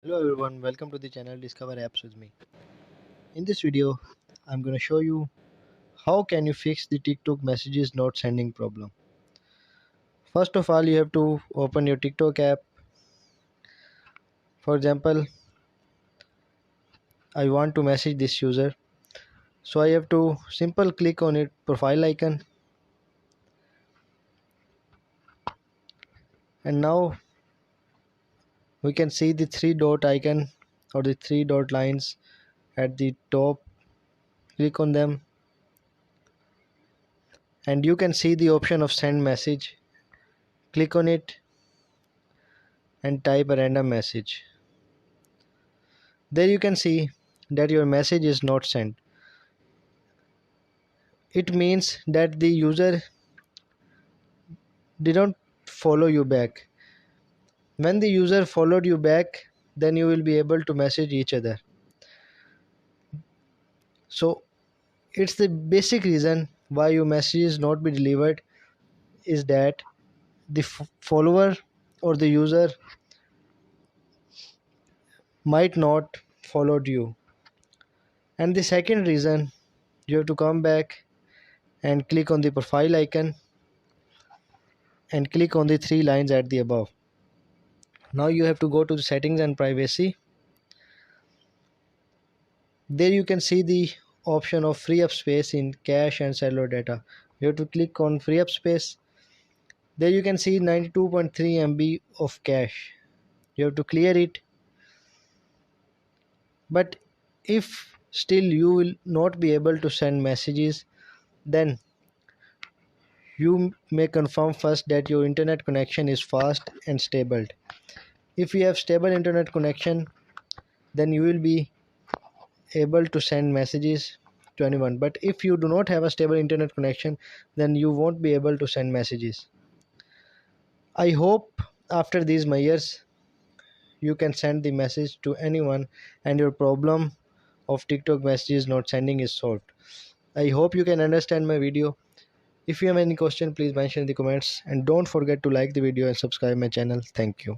Hello everyone, welcome to the channel Discover Apps with me. In this video, I'm going to show you how can you fix the TikTok messages not sending problem. First of all, you have to open your TikTok app. For example, I want to message this user. So I have to simple click on it profile icon, and now we can see the three dot icon or the three dot lines at the top. Click on them and you can see the option of send message. Click on it and type a random message. There you can see that your message is not sent. It means that the user didn't follow you back. When the user followed you back, then you will be able to message each other. So it's the basic reason why your message is not be delivered is that the follower or the user might not followed you. And the second reason, you have to come back and click on the profile icon and click on the three lines at the above. Now you have to go to the settings and privacy. There you can see the option of free up space in cache and cellular data. You have to click on free up space. There you can see 92.3 MB of cache. You have to clear it. But if still you will not be able to send messages, then you may confirm first that your internet connection is fast and stable. If you have stable internet connection, then you will be able to send messages to anyone. But if you do not have a stable internet connection, then you won't be able to send messages. I hope after these measures you can send the message to anyone and your problem of TikTok messages not sending is solved. I hope you can understand my video. If you have any question, please mention in the comments and don't forget to like the video and subscribe my channel. Thank you.